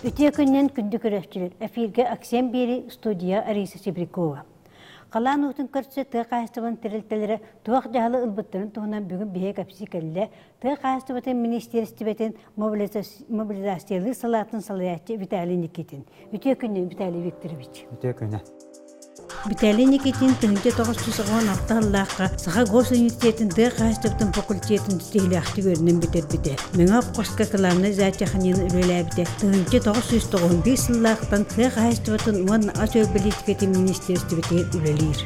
Үтие күннен күнді көрәшчілер. Эфирге Аксен Бери, студия Ариса Сибрикова. Қалан ұтын көртсі тұғы қайыстыбын тірілтелері туақ жағалы ұлбыттарын тұғынан бүгін бейек әпсі кәлілі тұғы қайыстыбытын министерстібетін мобилизациялы салатын салаятчы Виталий Никитин. Үтие күннен Виталий Викторович. Үтие күннен. Виталий Никитин тыңте 996 жыллаққа Саха Госуниверситетін тұғы қайыстыбытын факультетін стейлі ақты көрінен бітер. Мыңа қосқа қыланы зәтчақынен үлелі әбіте. Тыңте 995 жыллақтан тұғы қайыстыбытын уан асөй политикетін министерстібетін үлелер.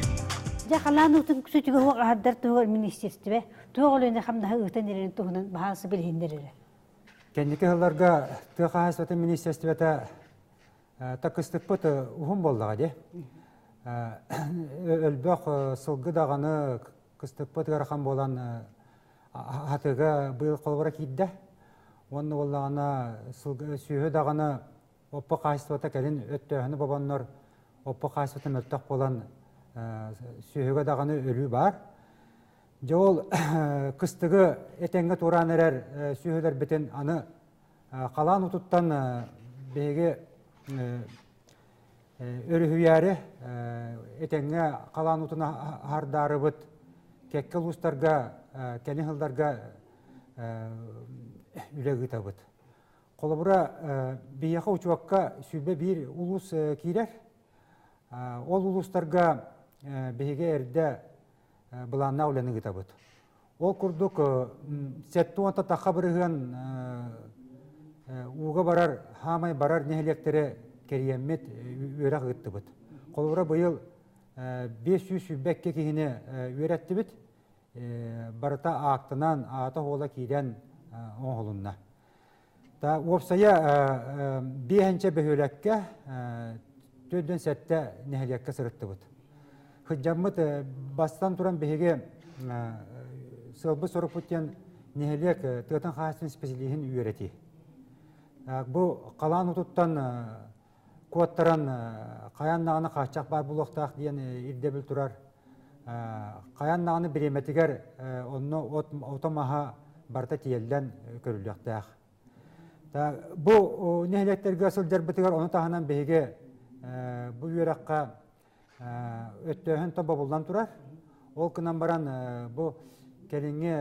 Қалан ұтын күсетігі оқ ағардар тұғыр министерстібе, тұғы олыны қамдағы ұтын ерін тұғынан бағасы білгендерері. Кәндекі ғыларға тұғы қайыстыбытын министерстібеті тақыстық бұты ұғым болдыға де. Өлбәқ сылғы дағаны қыстық бұты ғарқан болан атыға бұйыл қолбыра кейді. Оны олағына сүйі дағаны оппа қайыстыбыты кәлін өттіғіні бабанлар оппа қайыстыбытын өттіқ болан сүйігі дағаны өлі бар. Жол қыстығы әтенгі туран әрер сүйілер бітін аны қалан ұтыттан бейге өріхүйәрі әтенгі қалан ұтына хардары бұд кәккіл ұстарға, кәлін ғылдарға үлегі табыд. Қолыбыра бейеқі ұчуаққа сүйбе бір ұлыс кейлер. Ол ұлыстарға бейге әрді бұланна үләні табыд. Ол күрдік сәтті онта таққа бірігін уға барар, хамай барар нәхелектері кәриеммет өрақ ғытты бұд. Қолыбыра бұйыл 500 сүбәкке кейіне өретті бұд. Барыта ақтынан ата ола кейден оңғылынна. Опсая бейхенче бөхөлекке төдден сәтті нәхелекке сырытты бұд. Хыджаммыт бастан тұран бейге сылбы сорып бұттен нәхелек тұғытын қағасын специалихін өреті. Бұл қалан ұтыттан Куаттаран қаяннағыны қачақ бар бұлықтақ дейін ирдебіл тұрар. Қаяннағыны біреметігер оны отамаға барта тиелден көріліқтақ. Бұл нәхелектерге сылдар бітігер оны тағынан бейге бұл үйераққа өттөхін таба бұлдан тұрар. Ол күнан баран бұл кәліңе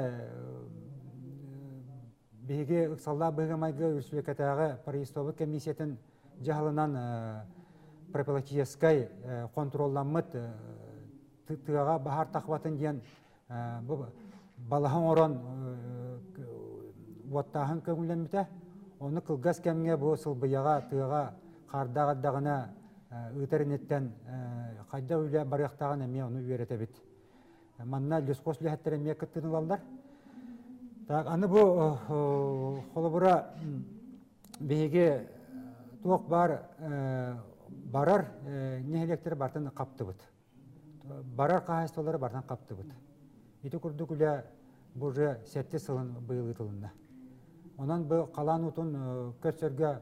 бейге ұқсалла бейге майғы үрсілікетағы Паристобы комиссиятын жағылынан профилактическай контролламыд тұғаға бағар тақватын дейін балағын орын уаттағын көңілемді. Оны қылғас кәмге бұл сылбыяға тұғаға қардағадағына ұйтарынеттен қайда үлі барықтағын әме оны үйереті бет. Манна лескос ләхеттері ме күттінің алдар. Аны бұл қолыбыра бейге туақ барар нәхелектері бартын қапты бұд. Барар қағыстылары бартын қапты бұд. Еті күрді күлі бұжы сәтті сылын бұйылы тұлында. Онан бұл қалан ұтын көрсерге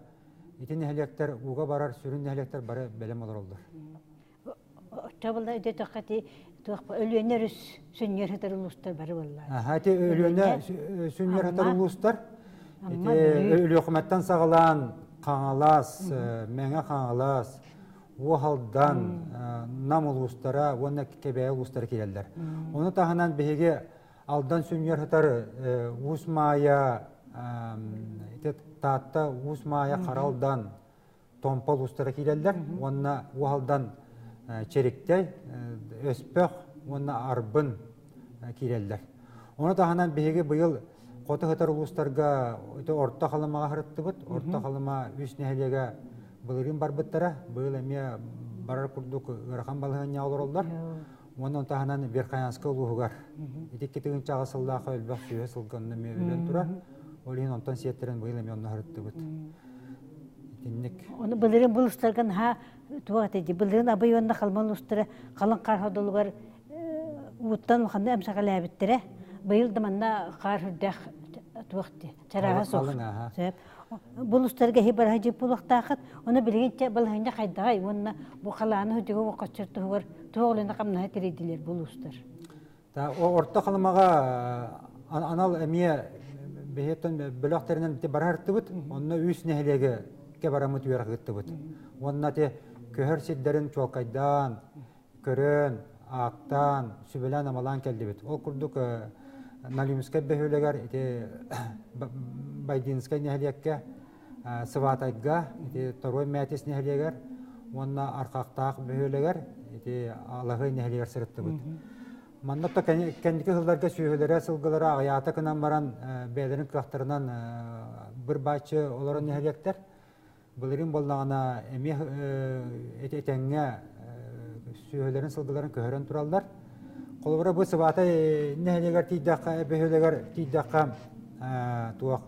еті нәхелектер ұға барар, сүрін нәхелектер бары бәлем олар олдар. Табылда өте тоққаты өлуенер сүнер хатар ұлыстар бары болар. Әте өлуенер сүнер хатар ұлыстар. Өлі өқіметтен сағылан қаңалас, мәңе қаңалас, оғалдан, нам ұлыстара, оны кебе ұлыстары келелдер. Оны тағынан бейге алдан сүнер хатар ұсмая, татта ұсмая қаралдан томпал ұлыстары келелдер. Оны оғалдан черектей, өспөқ, оны арбын келелдер. Оны тағынан бейге бұйыл Қоты ғытар ұлыстарға орта қалымаға ғырытты бұд. Орта қалыма үш нәхелеге бұлырын бар бұттара. Бұйыл әме барар күрдік ғырқан балығын яулар олдар. Оның тағынан берқаянсқы ұлығығар. Етек кетігін чағы сылдақы өлбәқ сүйе сылғанны ме өлен тұра. Ол ең онтан сиеттерін бұйыл әме онына ғырытты бұд. Оны бұлырын бұл ұстарған туағат еді. Бұлырын абай онына қалман ұстары қалын қархадылы бар ұттан ұқанды әмсақалы әбіттірі. Бұйыл дыманна қар үрдәқ туақты, чараға соқ. Бұл ұстарға хебар хажып бұлықтақыт, оны білгенше бұлғында қайдағай, оны бұл қаланы хүдігі оқатшырты ғыр, туғылына қамнаға терейділер бұл ұстар. Орта қалымаға анал әмие бейеттен бөліқтерінен барарты бұд, онына үйс нәхілегі кебарамы түйерғітті бұд. Онына те көхір сетдерін чуалқайдан, көрін, ақтан, сүбелен амалан келді бұд. Ол күрдік налимскай бөхілегер, байдинскай нәхілекке, сыватайға, торой мәтес нәхілегер, онына арқақтақ бөхілегер, алағы нәхілегер сырытты бұд. Маннапта кәндікі ғылдарға сүйелері сылғылары ағаяты кынан баран бәлерін қақтарынан бір бачы оларын нәхілектер. Бұлырын болнағына әме әтәңе сүйелерін сылғыларын көхірін тұралдар. Қолыбыра бұл сыватай нәхілегер тейдаққа, әбәхілегер тейдаққа туақ.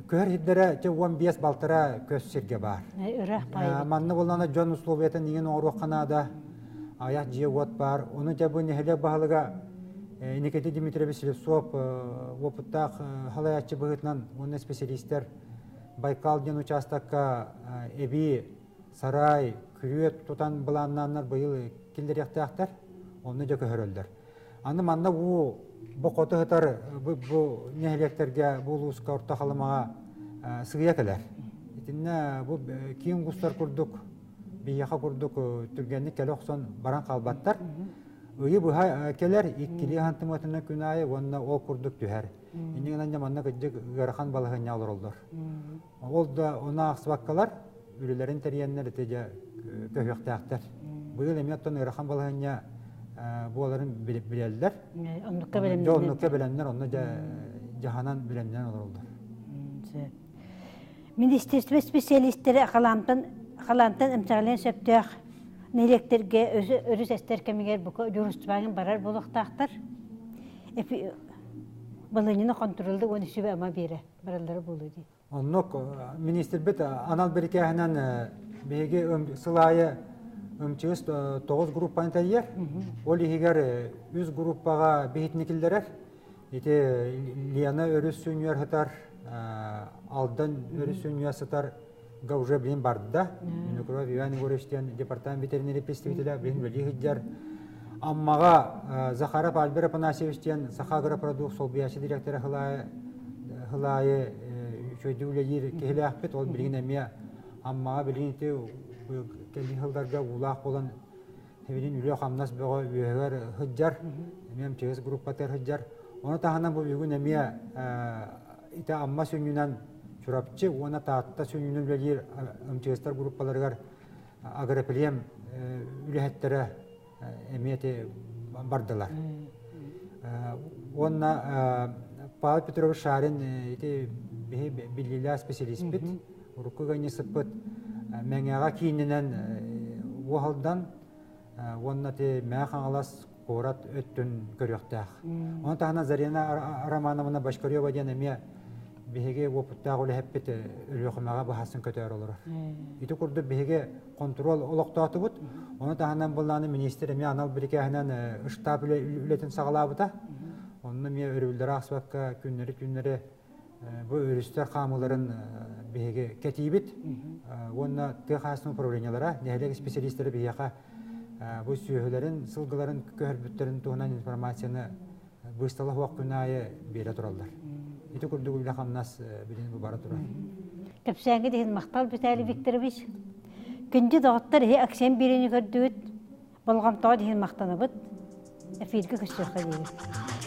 Көхір хиддері 15 балтыра көз серге бар. Манны болнағына жон условиятын еген оңыр оқанада аяқ жие от бар. Оны жабы нәхілі бағылыға Никита Дмитриевич Селесов опыттақ халаятчы бұғытынан оны специалистер Байкал ден участакка әбі, сарай, күрет тұтан бұланнанлар бұйыл келдер яқтақтар, оны жа көхірілдер. Аны манна бұл қоты ғытар бұл нәхілектерге бұл ұсқа орта қалымаға сығыя кәлер. Бұл кейін құстар күрдік, бияқа күрдік түргенlik кәлі оқсон баран қалбаттар. Үйі бұға кәлер, иккілі ғантым өтіні күн айы, онына ол күрдік түхәр. Енігінен жаманна күджік ғарқан балығын алыр олдар. Ол да ona ақсыбаққалар, үлілерін тәрiyенлер тәже көйіқті ақтар. Бұйыл әметтен ғарқан балығын бұларын білелдер. Онныққа біләнлер, онына жағанан біләнлер олар олдар. Министерство специалисттері қалантан әмсағылен сөптіғ нелектерге өріс әстер кәмегер бұқы жүрістібағын барар болуқтақтар. Балыныны контролды оны сүбі әма бері баралары болу дейді. Оннық министр біт анал бірке әнен бейге сылайы өмчігіс 9 группаны тәйер. Ол егер 100 группаға бейітнекілдерер. Лияна өріс сүйінер ғытар, алдан өріс сүйінер сытар га уже білін барды да. Минокров Иван Егоровичтен департамент ветеринарий представителя білін білі ғыджар. Аммаға Захаров Альбер Апанасьевичтен Сахагра продукт сол бияшы директоры ғылайы шөйді үлелер кехілі ақпет, ол білген әме аммаға білген те кәлін ғылдарға ұлақ болан әвелін үлі қамнас бұға үйегер ғыджар, әмем чегіз группатар ғыджар. Оны тағынан бұл үйгін әме ита амма сөнінен чурапчы, оны таатта сөнінен үлелер өмчегістер группаларығар агропилем үліхеттері әметі бардылар. Онна Павел Петрович Шарин білілі специалист біт, ұрықы ғайнесі бұт, мәңеға кейінінен оғалдан, онна мәң қаңылас қорат өттін көріқтақ. Оны тағына Зарина Романовна Башкарева ден әме беге опыттағы өлі әппет өліқымаға бағасын көтер олар. Иті күрді беге контрол олықтаты бұд. Оны тағынан болғаны министр әме анал бірке әнен ұштап үлетін сағылабыда. Оны ме өрілдері ақсыбаққа күннері бұл өрістер қамыларын беге кәтейбіт. Оны тұқасының управлениялара, нәхелек специалистері беге бұл сүйелерін, сылғыларын, көрбіттерін туғынан информацияны бұйсталы уақытына бере тұралдар. Ити күрді күлі қамнас білін бұл бары тұрар. Көпсәңгі деген Мақтал Виталий Викторович. Күнді дағыттар әксен берені көрді өт, болғамтаға деген мақтаны бұд. Әфейдігі көштерқа дейін.